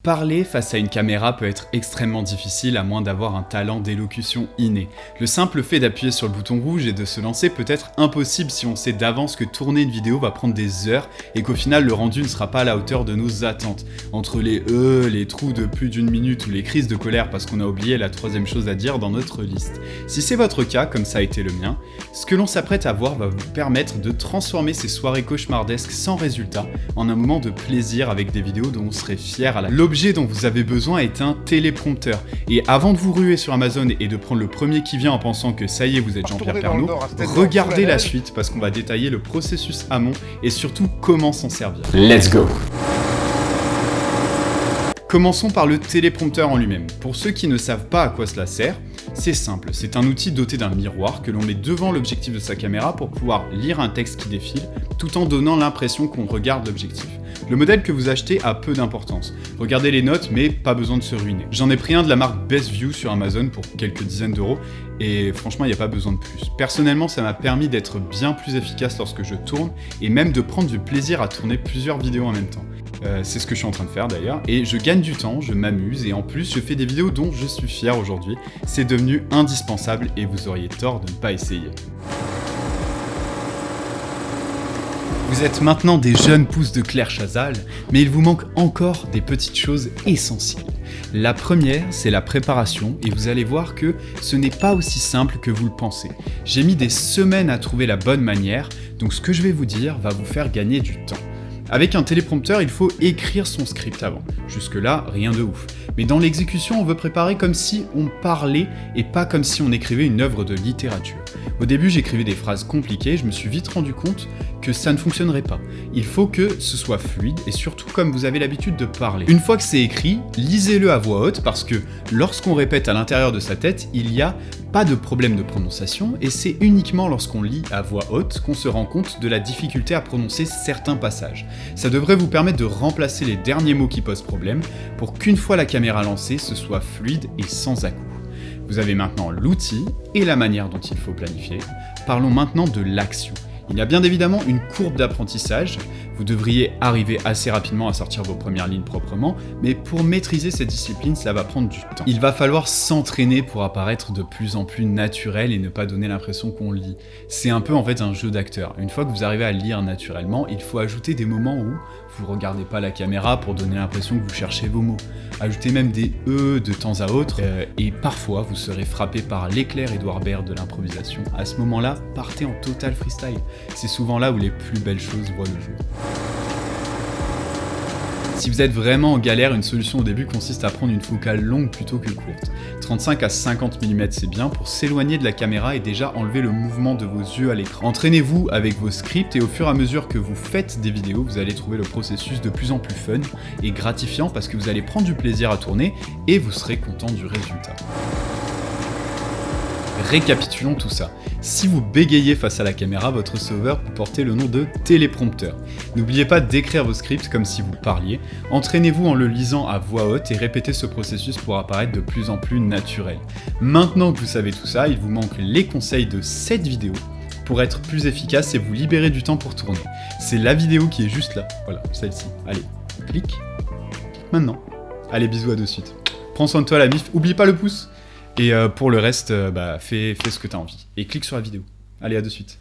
Parler face à une caméra peut être extrêmement difficile à moins d'avoir un talent d'élocution inné. Le simple fait d'appuyer sur le bouton rouge et de se lancer peut être impossible si on sait d'avance que tourner une vidéo va prendre des heures et qu'au final le rendu ne sera pas à la hauteur de nos attentes. Entre les les trous de plus d'une minute ou les crises de colère parce qu'on a oublié la troisième chose à dire dans notre liste. Si c'est votre cas, comme ça a été le mien, ce que l'on s'apprête à voir va vous permettre de transformer ces soirées cauchemardesques sans résultat en un moment de plaisir avec des vidéos dont on serait fier à la... L'objet dont vous avez besoin est un téléprompteur. Et avant de vous ruer sur Amazon et de prendre le premier qui vient en pensant que ça y est, vous êtes Jean-Pierre Pernaut, regardez la suite parce qu'on va détailler le processus amont et surtout comment s'en servir. Let's go! Commençons par le téléprompteur en lui-même. Pour ceux qui ne savent pas à quoi cela sert, c'est simple, c'est un outil doté d'un miroir que l'on met devant l'objectif de sa caméra pour pouvoir lire un texte qui défile, tout en donnant l'impression qu'on regarde l'objectif. Le modèle que vous achetez a peu d'importance. Regardez les notes, mais pas besoin de se ruiner. J'en ai pris un de la marque Best View sur Amazon pour quelques dizaines d'euros, et franchement, il n'y a pas besoin de plus. Personnellement, ça m'a permis d'être bien plus efficace lorsque je tourne, et même de prendre du plaisir à tourner plusieurs vidéos en même temps. C'est ce que je suis en train de faire d'ailleurs, et je gagne du temps, je m'amuse, et en plus je fais des vidéos dont je suis fier aujourd'hui. C'est devenu indispensable et vous auriez tort de ne pas essayer. Vous êtes maintenant des jeunes pousses de Claire Chazal, mais il vous manque encore des petites choses essentielles. La première, c'est la préparation, et vous allez voir que ce n'est pas aussi simple que vous le pensez. J'ai mis des semaines à trouver la bonne manière, donc ce que je vais vous dire va vous faire gagner du temps. Avec un téléprompteur, il faut écrire son script avant. Jusque-là, rien de ouf. Mais dans l'exécution, on veut préparer comme si on parlait et pas comme si on écrivait une œuvre de littérature. Au début, j'écrivais des phrases compliquées, je me suis vite rendu compte que ça ne fonctionnerait pas. Il faut que ce soit fluide et surtout comme vous avez l'habitude de parler. Une fois que c'est écrit, lisez-le à voix haute parce que lorsqu'on répète à l'intérieur de sa tête, il n'y a pas de problème de prononciation et c'est uniquement lorsqu'on lit à voix haute qu'on se rend compte de la difficulté à prononcer certains passages. Ça devrait vous permettre de remplacer les derniers mots qui posent problème pour qu'une fois la caméra lancée, ce soit fluide et sans à-coups. Vous avez maintenant l'outil et la manière dont il faut planifier. Parlons maintenant de l'action. Il y a bien évidemment une courbe d'apprentissage, vous devriez arriver assez rapidement à sortir vos premières lignes proprement, mais pour maîtriser cette discipline, cela va prendre du temps. Il va falloir s'entraîner pour apparaître de plus en plus naturel et ne pas donner l'impression qu'on lit. C'est un peu en fait un jeu d'acteur. Une fois que vous arrivez à lire naturellement, il faut ajouter des moments où vous regardez pas la caméra pour donner l'impression que vous cherchez vos mots. Ajoutez même des « de temps à autre, et parfois vous serez frappé par l'éclair Edouard Baird de l'improvisation. À ce moment-là, partez en total freestyle. C'est souvent là où les plus belles choses voient le jour. Si vous êtes vraiment en galère, une solution au début consiste à prendre une focale longue plutôt que courte. 35 à 50 mm c'est bien pour s'éloigner de la caméra et déjà enlever le mouvement de vos yeux à l'écran. Entraînez-vous avec vos scripts et au fur et à mesure que vous faites des vidéos, vous allez trouver le processus de plus en plus fun et gratifiant parce que vous allez prendre du plaisir à tourner et vous serez content du résultat. Récapitulons tout ça. Si vous bégayez face à la caméra, votre sauveur peut porter le nom de téléprompteur. N'oubliez pas d'écrire vos scripts comme si vous parliez. Entraînez-vous en le lisant à voix haute et répétez ce processus pour apparaître de plus en plus naturel. Maintenant que vous savez tout ça, il vous manque les conseils de cette vidéo pour être plus efficace et vous libérer du temps pour tourner. C'est la vidéo qui est juste là. Voilà, celle-ci. Allez, clique maintenant. Allez, bisous, à de suite. Prends soin de toi la mif, oublie pas le pouce. Et pour le reste, fais ce que t'as envie. Et clique sur la vidéo. Allez, à de suite.